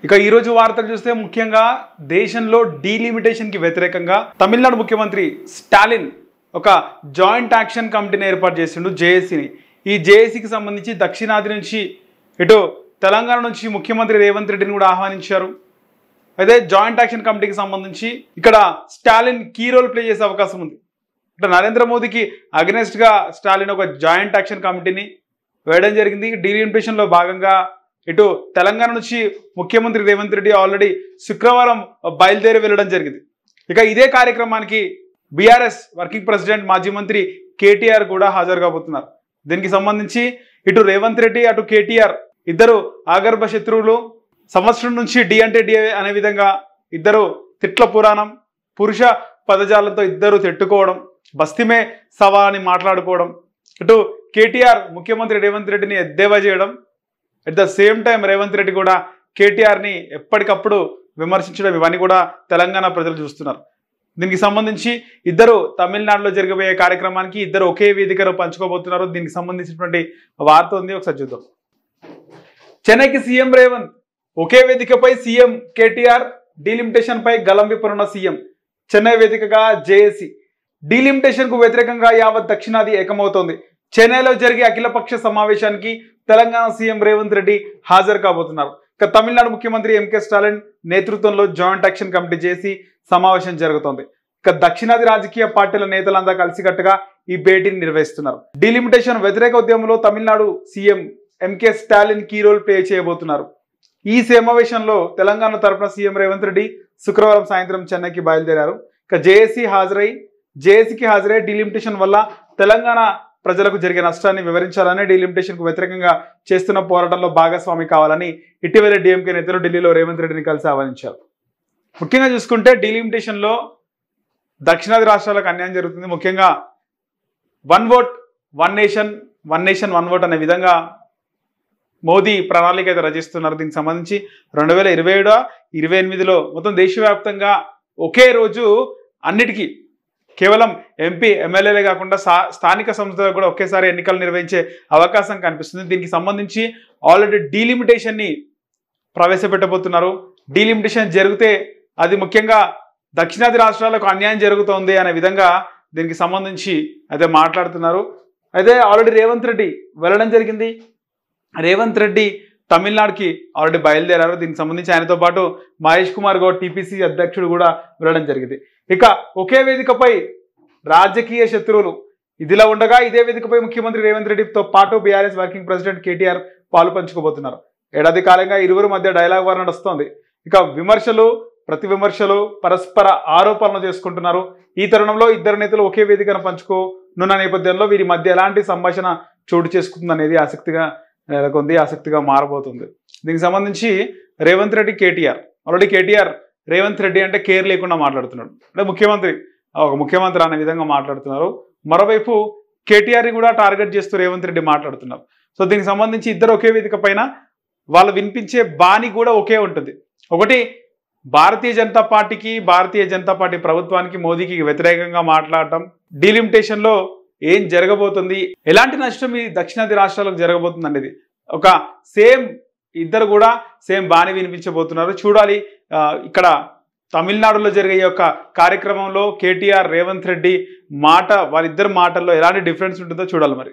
ఇక ఈ రోజు వార్తలు చూస్తే ముఖ్యంగా దేశంలో డీలిమిటేషన్ కి వ్యతిరేకంగా తమిళనాడు ముఖ్యమంత్రి స్టాలిన్ ఒక జాయింట్ యాక్షన్ కమిటీని ఏర్పాటు చేసిండు జేఏసీని. ఈ జేఏసీకి సంబంధించి దక్షిణాది నుంచి ఇటు తెలంగాణ నుంచి ముఖ్యమంత్రి రేవంత్ రెడ్డిని కూడా ఆహ్వానించారు. అయితే జాయింట్ యాక్షన్ కమిటీకి సంబంధించి ఇక్కడ స్టాలిన్ కీ రోల్ ప్లే చేసే అవకాశం ఉంది. ఇట్లా నరేంద్ర మోదీకి అగెనెస్ట్గా స్టాలిన్ ఒక జాయింట్ యాక్షన్ కమిటీని వేయడం జరిగింది. డీలిమిటేషన్లో భాగంగా ఇటు తెలంగాణ నుంచి ముఖ్యమంత్రి రేవంత్ రెడ్డి ఆల్రెడీ శుక్రవారం బయలుదేరి వెళ్ళడం జరిగింది. ఇక ఇదే కార్యక్రమానికి బీఆర్ఎస్ వర్కింగ్ ప్రెసిడెంట్ మాజీ మంత్రి కేటీఆర్ కూడా హాజరు కాబోతున్నారు. దీనికి సంబంధించి ఇటు రేవంత్ రెడ్డి అటు కేటీఆర్ ఇద్దరు ఆగర్భ శత్రువులు. సంవత్సరం నుంచి డి అంటే డి అనే విధంగా ఇద్దరు తిట్ల పురాణం పురుష పదజాలంతో ఇద్దరు తిట్టుకోవడం, బస్తీమే సవా అని మాట్లాడుకోవడం, ఇటు కేటీఆర్ ముఖ్యమంత్రి రేవంత్ రెడ్డిని ఎద్దేవా చేయడం, at the same time Revanth Reddy కూడా కేటీఆర్ని ఎప్పటికప్పుడు విమర్శించడం, ఇవన్నీ కూడా తెలంగాణ ప్రజలు చూస్తున్నారు. దీనికి సంబంధించి ఇద్దరు తమిళనాడులో జరగబోయే కార్యక్రమానికి ఇద్దరు ఒకే వేదికను పంచుకోబోతున్నారు. దీనికి సంబంధించినటువంటి వార్త ఉంది, ఒకసారి చూద్దాం. చెన్నైకి సీఎం రేవంత్, ఒకే వేదికపై సీఎం కేటీఆర్, డీలిమిటేషన్ పై గలం విప్పనున్న సీఎం. చెన్నై వేదికగా జేఏసీ. డీలిమిటేషన్ కు వ్యతిరేకంగా యావత్ దక్షిణాది ఏకమవుతోంది. చెన్నైలో జరిగే అఖిలపక్ష సమావేశానికి తెలంగాణ సీఎం రేవంత్ రెడ్డి హాజరు కాబోతున్నారు. ఇక తమిళనాడు ముఖ్యమంత్రి ఎంకే స్టాలిన్ నేతృత్వంలో జాయింట్ యాక్షన్ కమిటీ చేసి సమావేశం జరుగుతోంది. ఇక దక్షిణాది రాజకీయ పార్టీల నేతలంతా కలిసికట్టుగా ఈ భేటీని నిర్వహిస్తున్నారు. డీలిమిటేషన్ వ్యతిరేక ఉద్యమంలో Tamil Nadu CM MK Stalin key role play చేయబోతున్నారు. ఈ సమావేశంలో తెలంగాణ తరఫున సీఎం రేవంత్ రెడ్డి శుక్రవారం సాయంత్రం చెన్నైకి బయలుదేరారు. ఇక జేఏసీకి హాజరై డీలిమిటేషన్ వల్ల తెలంగాణ ప్రజలకు జరిగే నష్టాన్ని వివరించాలని, డీలిమిటేషన్ కు వ్యతిరేకంగా చేస్తున్న పోరాటంలో భాగస్వామి కావాలని ఇటీవల డీఎంకే నేతలు ఢిల్లీలో రేవంత్ రెడ్డిని కలిసి ఆహ్వానించారు. ముఖ్యంగా చూసుకుంటే డీలిమిటేషన్లో దక్షిణాది రాష్ట్రాలకు అన్యాయం జరుగుతుంది. ముఖ్యంగా one vote one nation, one nation one vote అనే విధంగా మోదీ ప్రణాళిక అయితే రచిస్తున్నారు. దీనికి సంబంధించి 2027-28లో మొత్తం దేశవ్యాప్తంగా ఒకే రోజు అన్నిటికీ కేవలం ఎంపీ ఎమ్మెల్యేలే కాకుండా స్థానిక సంస్థలకు కూడా ఒకేసారి ఎన్నికలు నిర్వహించే అవకాశం కనిపిస్తుంది. దీనికి సంబంధించి ఆల్రెడీ డీలిమిటేషన్ని ప్రవేశపెట్టబోతున్నారు. డీలిమిటేషన్ జరిగితే అది ముఖ్యంగా దక్షిణాది రాష్ట్రాలకు అన్యాయం జరుగుతోంది అనే విధంగా దీనికి సంబంధించి అయితే మాట్లాడుతున్నారు. అయితే ఆల్రెడీ రేవంత్ రెడ్డి వెళ్ళడం జరిగింది. రేవంత్ రెడ్డి తమిళనాడుకి ఆల్రెడీ బయలుదేరారు. దీనికి సంబంధించి ఆయనతో పాటు మహేష్ కుమార్ గౌడ్ టీపీసీ అధ్యక్షుడు కూడా వెళ్ళడం జరిగింది. ఇక ఒకే వేదికపై రాజకీయ శత్రువులు ఇదిలా ఉండగా ఇదే వేదికపై ముఖ్యమంత్రి రేవంత్ రెడ్డితో పాటు బీఆర్ఎస్ వర్కింగ్ ప్రెసిడెంట్ కేటీఆర్ పాలు పంచుకోబోతున్నారు. ఏడాది కాలంగా ఇరువురు మధ్య డైలాగ్ వార్ నడుస్తోంది. ఇక విమర్శలు ప్రతి విమర్శలు పరస్పర ఆరోపణలు చేసుకుంటున్నారు. ఈ తరుణంలో ఇద్దరు నేతలు ఒకే వేదికను పంచుకోనున్న నేపథ్యంలో వీరి మధ్య ఎలాంటి సంభాషణ చోటు చేసుకుంటుంది అనేది ఆసక్తిగా నెలకొంది, ఆసక్తిగా మారబోతుంది. దీనికి సంబంధించి రేవంత్ రెడ్డి కేటీఆర్ ఆల్రెడీ కేటీఆర్ రేవంత్ రెడ్డి అంటే కేర్ లేకుండా మాట్లాడుతున్నాడు. అంటే ఒక ముఖ్యమంత్రి అనే విధంగా మాట్లాడుతున్నారు. మరోవైపు కేటీఆర్ని కూడా టార్గెట్ చేస్తూ రేవంత్ రెడ్డి మాట్లాడుతున్నారు. సో దీనికి సంబంధించి ఇద్దరు ఒకే వేదిక పైన వాళ్ళు వినిపించే బాణి కూడా ఒకే ఉంటుంది. ఒకటి భారతీయ జనతా పార్టీ ప్రభుత్వానికి మోదీకి వ్యతిరేకంగా మాట్లాడటం, డీలిమిటేషన్లో ఏం జరగబోతుంది, ఎలాంటి నష్టం ఈ దక్షిణాది రాష్ట్రాలకు జరగబోతుంది అనేది ఒక ఇద్దరు కూడా సేమ్ బాణి వినిపించబోతున్నారు. చూడాలి ఇక్కడ తమిళనాడులో జరిగే యొక్క కార్యక్రమంలో కేటీఆర్ రేవంత్ రెడ్డి వాళ్ళిద్దరి మాటల్లో ఎలాంటి డిఫరెన్స్ ఉంటుందో చూడాలి మరి.